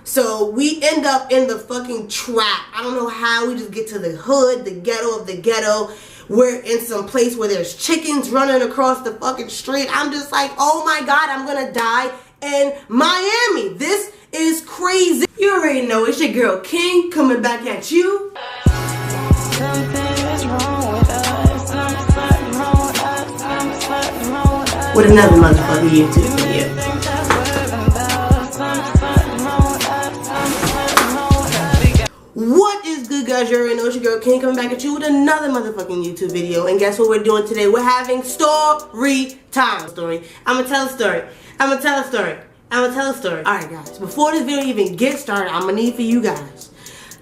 So we end up in the fucking trap. I don't know how we just get to the hood, the ghetto of the ghetto. We're in some place where there's chickens running across the fucking street. I'm just like, oh my God, I'm gonna die in Miami. This is crazy. You already know it's your girl King coming back at you. With another motherfucking YouTube video. What is good, guys? You already know it's your girl King coming back at you with another motherfucking YouTube video. And guess what we're doing today? We're having story time. I'm gonna tell a story. Alright guys, before this video even gets started, I'm gonna need for you guys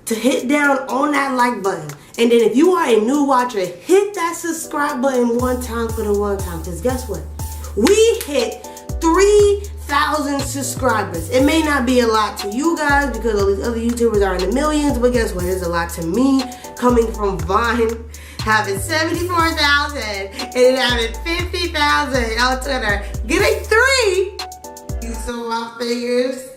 to hit down on that like button. And then if you are a new watcher, hit that subscribe button one time for the one time. Because guess what? We hit 3,000 subscribers. It may not be a lot to you guys because all these other YouTubers are in the millions, but guess what? It's a lot to me, coming from Vine, having 74,000 and then having 50,000 on Twitter. Getting 3. You saw my figures.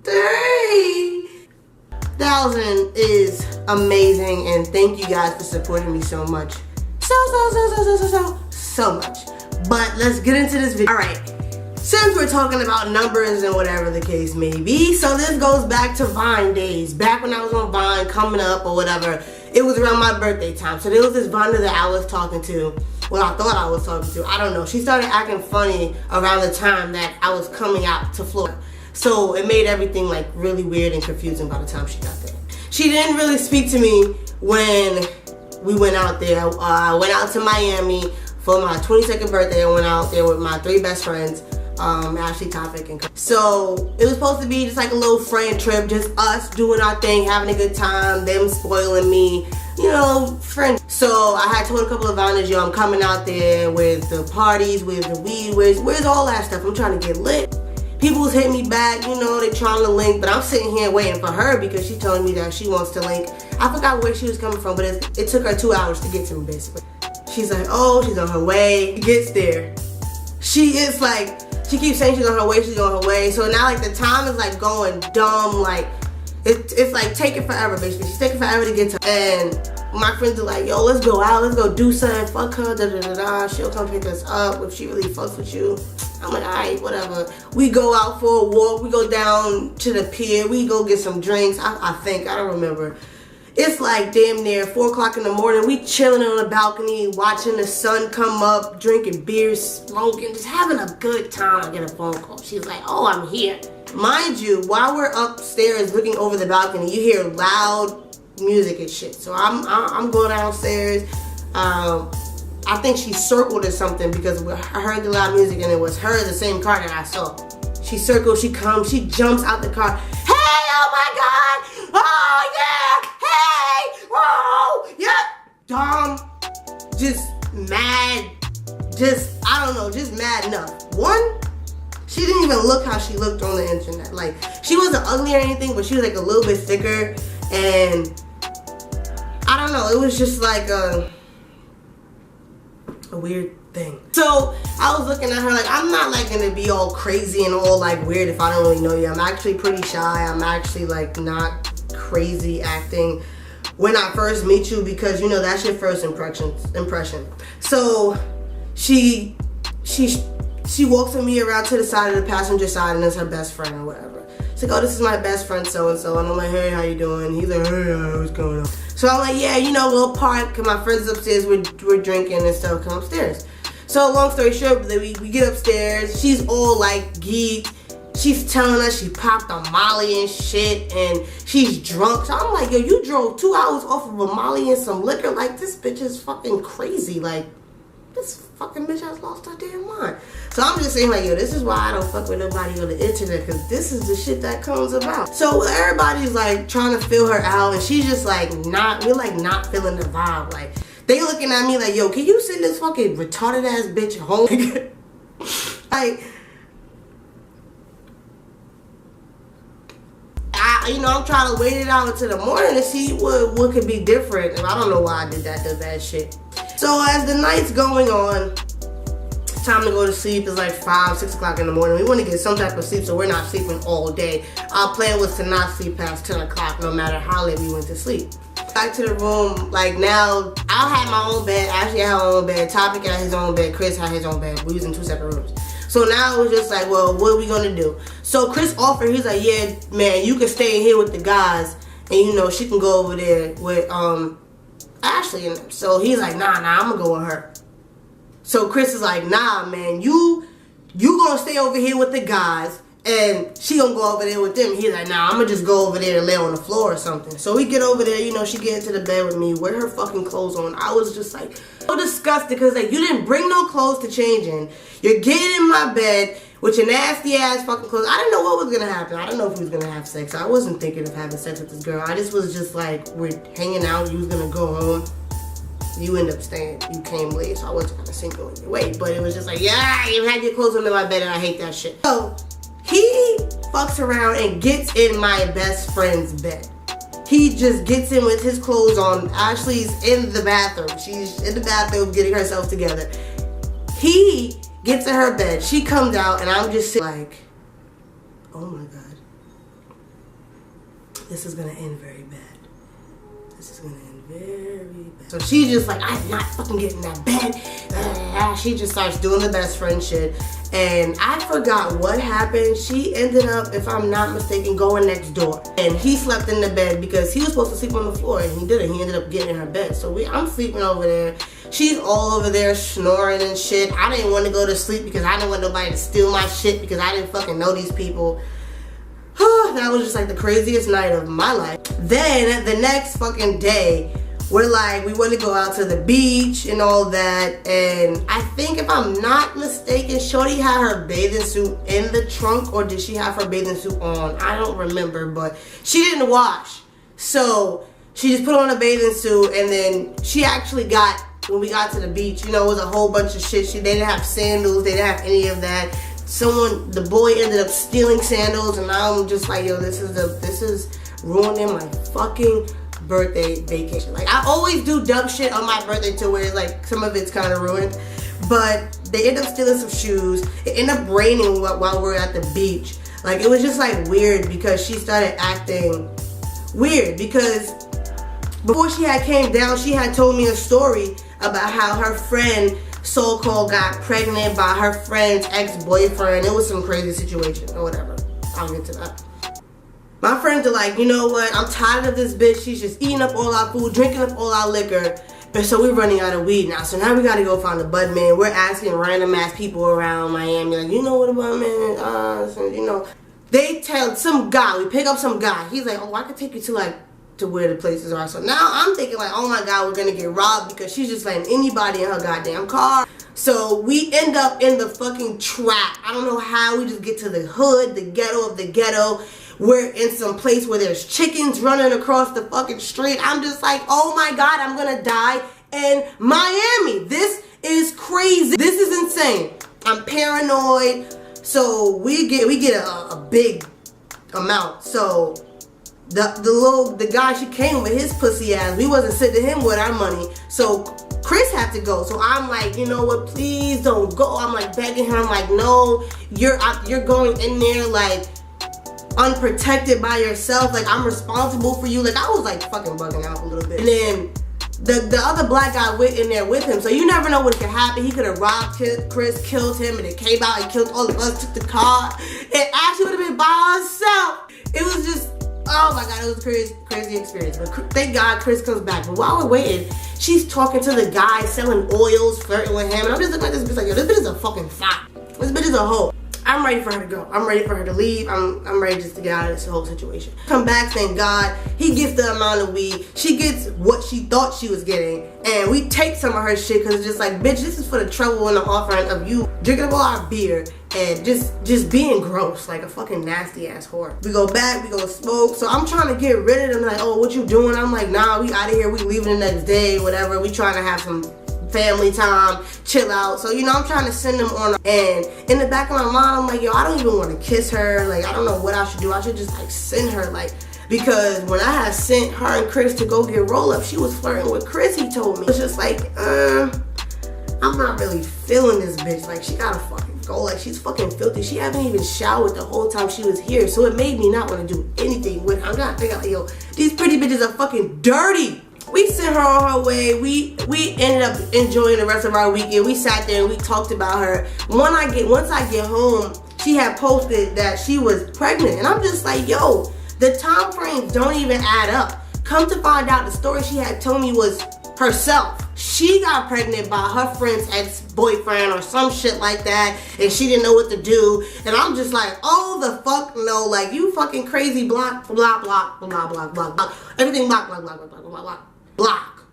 3,000 is amazing, and thank you guys for supporting me so much. So much. But let's get into this video. Alright, since we're talking about numbers and whatever the case may be, so this goes back to Vine days. Back when I was on Vine, coming up or whatever, it was around my birthday time. So there was this Viner that I was talking to. Well, I thought I was talking to. I don't know. She started acting funny around the time that I was coming out to Florida. So it made everything like really weird and confusing by the time she got there. She didn't really speak to me when we went out there. I went out to Miami for my 22nd birthday. I went out there with my 3 best friends, Ashley, Tophic, and so it was supposed to be just like a little friend trip, just us doing our thing, having a good time, them spoiling me, you know, friends. So I had told a couple of Viners, yo, I'm coming out there with the parties, with the weed, where's all that stuff? I'm trying to get lit. People was hitting me back, you know, they trying to link, but I'm sitting here waiting for her because she told me that she wants to link. I forgot where she was coming from, but it took her 2 hours to get to me, basically. She's like, oh, she's on her way. She gets there. She keeps saying she's on her way, she's on her way. So now like the time is like going dumb, like it's like taking forever, basically. She's taking forever to get to her. And my friends are like, yo, let's go out, let's go do something, fuck her, da-da-da-da. She'll come pick us up if she really fucks with you. I'm like, alright, whatever. We go out for a walk, we go down to the pier, we go get some drinks, I think, I don't remember. It's like damn near 4 o'clock in the morning. We chilling on the balcony, watching the sun come up, drinking beers, smoking, just having a good time. I get a phone call. She's like, oh, I'm here. Mind you, while we're upstairs looking over the balcony, you hear loud music and shit. So I'm going downstairs. I think she circled or something because I heard the loud music and it was her, the same car that I saw. She circles, she comes, she jumps out the car. Hey, oh my God! Oh yeah! Hey! Whoa! Yep! Dumb. Just mad. Just, I don't know, just mad enough. One, she didn't even look how she looked on the internet. Like, she wasn't ugly or anything, but she was like a little bit thicker. And I don't know, it was just like a weird thing. So I was looking at her like, I'm not like gonna be all crazy and all like weird if I don't really know you. I'm actually pretty shy. I'm actually like not crazy acting when I first meet you because you know that's your first impression. So she walks with me around to the side of the passenger side and it's her best friend or whatever. She's like, oh, this is my best friend so and so, and I'm like, hey, how you doing? He's like, hey, what's going on? So I'm like, yeah, you know, we'll park, cause my friends upstairs, we're drinking and stuff, come upstairs. So long story short, we get upstairs, she's all like geek. She's telling us she popped a Molly and shit and she's drunk. So I'm like, yo, you drove 2 hours off of a Molly and some liquor? Like, this bitch is fucking crazy. Like, this fucking bitch has lost her damn mind. So I'm just saying like, yo, this is why I don't fuck with nobody on the internet, because this is the shit that comes about. So everybody's like trying to fill her out and she's just like we're like not feeling the vibe. Like, they looking at me like, yo, can you send this fucking retarded ass bitch home? Like, I'm trying to wait it out until the morning to see what could be different. And I don't know why I did that bad shit. So as the night's going on, time to go to sleep. It's like 5, 6 o'clock in the morning. We want to get some type of sleep so we're not sleeping all day. Our plan was to not sleep past 10 o'clock no matter how late we went to sleep. Back to the room, like now, I had my own bed. Ashley had her own bed. Topic had his own bed. Chris had his own bed. We was in 2 separate rooms. So now it was just like, well, what are we gonna do? So Chris offered, he's like, yeah, man, you can stay here with the guys, and you know, she can go over there with Ashley and them. So he's like, nah, I'm gonna go with her. So Chris is like, nah, man, you gonna stay over here with the guys, and she gonna go over there with them. He's like, nah, I'm gonna just go over there and lay on the floor or something. So we get over there, you know, she get into the bed with me, wear her fucking clothes on. I was just like, so disgusted, because like, you didn't bring no clothes to change in. You're getting in my bed with your nasty ass fucking clothes. I didn't know what was gonna happen. I didn't know if we was gonna have sex. I wasn't thinking of having sex with this girl. I just was just like, we're hanging out, you was gonna go home. You end up staying, you came late, so I wasn't gonna sink on your way. But it was just like, yeah, you had your clothes under my bed and I hate that shit. So he fucks around and gets in my best friend's bed. He just gets in with his clothes on. Ashley's in the bathroom. She's in the bathroom getting herself together. He gets in her bed. She comes out and I'm just like, oh my God. This is gonna end very bad. This is gonna end very bad. So she's just like, I'm not fucking getting in that bed. She just starts doing the best friend shit. And I forgot what happened. She ended up, if I'm not mistaken, going next door. And he slept in the bed because he was supposed to sleep on the floor and he didn't. He ended up getting in her bed. So I'm sleeping over there. She's all over there snoring and shit. I didn't want to go to sleep because I didn't want nobody to steal my shit because I didn't fucking know these people. That was just like the craziest night of my life. Then the next fucking day, we're like, we want to go out to the beach and all that. And I think if I'm not mistaken, Shorty had her bathing suit in the trunk, or did she have her bathing suit on? I don't remember, but she didn't wash. So she just put on a bathing suit, and then she actually got, when we got to the beach, you know, it was a whole bunch of shit. They didn't have sandals, they didn't have any of that. The boy ended up stealing sandals, and I'm just like, yo, this is ruining my fucking birthday vacation. Like, I always do dumb shit on my birthday to where it's like some of it's kind of ruined. But they end up stealing some shoes. It ended up raining while we were at the beach. Like, it was just like weird because she started acting weird, because before she had came down, she had told me a story about how her friend so-called got pregnant by her friend's ex-boyfriend. It was some crazy situation or whatever. I'll get to that. My friends are like, you know what? I'm tired of this bitch. She's just eating up all our food, drinking up all our liquor. And so we're running out of weed now. So now we gotta go find a bud man. We're asking random ass people around Miami, like, you know what a bud man is? And, you know, they tell some guy, we pick up some guy. He's like, oh, I could take you to like, to where the places are. So now I'm thinking like, oh my God, we're gonna get robbed because she's just letting anybody in her goddamn car. So we end up in the fucking trap. I don't know how. We just get to the hood, the ghetto of the ghetto. We're in some place where there's chickens running across the fucking street. I'm just like, oh my God, I'm gonna die in Miami. This is crazy. This is insane. I'm paranoid. So we get a big amount. So the guy she came with, his pussy ass, we wasn't sending him with our money. So Chris had to go. So I'm like, you know what, please don't go. I'm like begging her. I'm like, no, you're going in there like unprotected by yourself. Like, I'm responsible for you. Like, I was like fucking bugging out a little bit. And then the other black guy went in there with him. So you never know what could happen. He could have robbed Chris, killed him, and it came out and killed all of us, took the car. It actually would have been by herself. It was just, oh my God, it was a crazy experience. But thank God Chris comes back. But while we're waiting, she's talking to the guy selling oils, flirting with him. And I'm just looking at this bitch like, yo, this bitch is a fucking thot. This bitch is a hoe. I'm ready for her to go. I'm ready for her to leave. I'm ready just to get out of this whole situation. Come back, thank God. He gets the amount of weed. She gets what she thought she was getting. And we take some of her shit because it's just like, bitch, this is for the trouble and the offering of you drinking up all our beer and just being gross, like a fucking nasty ass whore. We go back, we go smoke. So I'm trying to get rid of them. Like, oh, what you doing? I'm like, nah, we out of here. We leaving the next day, whatever. We trying to have some family time, chill out. So, you know, I'm trying to send them on. And in the back of my mind, I'm like, yo, I don't even want to kiss her. Like, I don't know what I should do. I should just like send her, like, because when I had sent her and Chris to go get roll up, she was flirting with Chris, he told me. It's just like, I'm not really feeling this bitch. Like, she gotta fucking go. Like, she's fucking filthy. She haven't even showered the whole time she was here. So it made me not want to do anything with her. I'm gonna think like, yo, these pretty bitches are fucking dirty. We sent her on her way. We ended up enjoying the rest of our weekend. We sat there and we talked about her. Once I get home, she had posted that she was pregnant. And I'm just like, yo, the time frames don't even add up. Come to find out, the story she had told me was herself. She got pregnant by her friend's ex-boyfriend or some shit like that, and she didn't know what to do. And I'm just like, oh the fuck no, like, you fucking crazy, block, blah, blah, blah, blah, blah, blah. Everything block, blah, blah, blah, blah, blah, blah, block.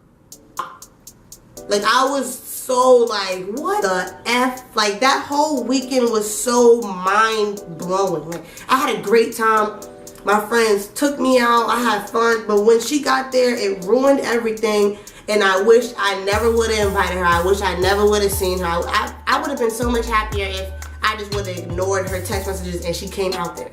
Like, I was so like, what the F? Like, that whole weekend was so mind-blowing. Like, I had a great time. My friends took me out. I had fun. But when she got there, it ruined everything. And I wish I never would have invited her. I wish I never would have seen her. I would have been so much happier if I just would have ignored her text messages and she came out there.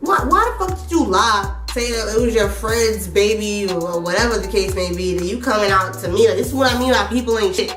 Why the fuck did you lie? Say that it was your friend's baby or whatever the case may be, that you coming out to me. Like, this is what I mean by people ain't shit.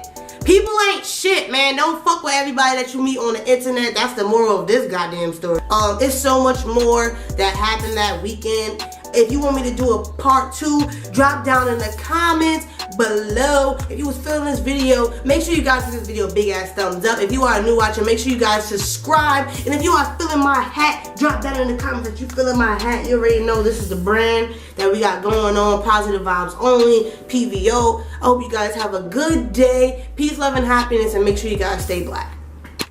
People ain't shit, man. Don't fuck with everybody that you meet on the internet. That's the moral of this goddamn story. It's so much more that happened that weekend. If you want me to do a part 2, drop down in the comments below. If you was feeling this video, make sure you guys give this video a big ass thumbs up. If you are a new watcher, make sure you guys subscribe. And if you are feeling my hat, drop down in the comments that you feeling my hat. You already know this is the brand that we got going on. Positive vibes only, PVO. I hope you guys have a good day. Peace, love, and happiness, and make sure you guys stay black.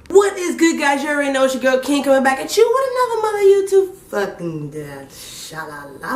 What is good, guys? You already know it's your girl King coming back at you with another mother YouTube fucking sha-la-la.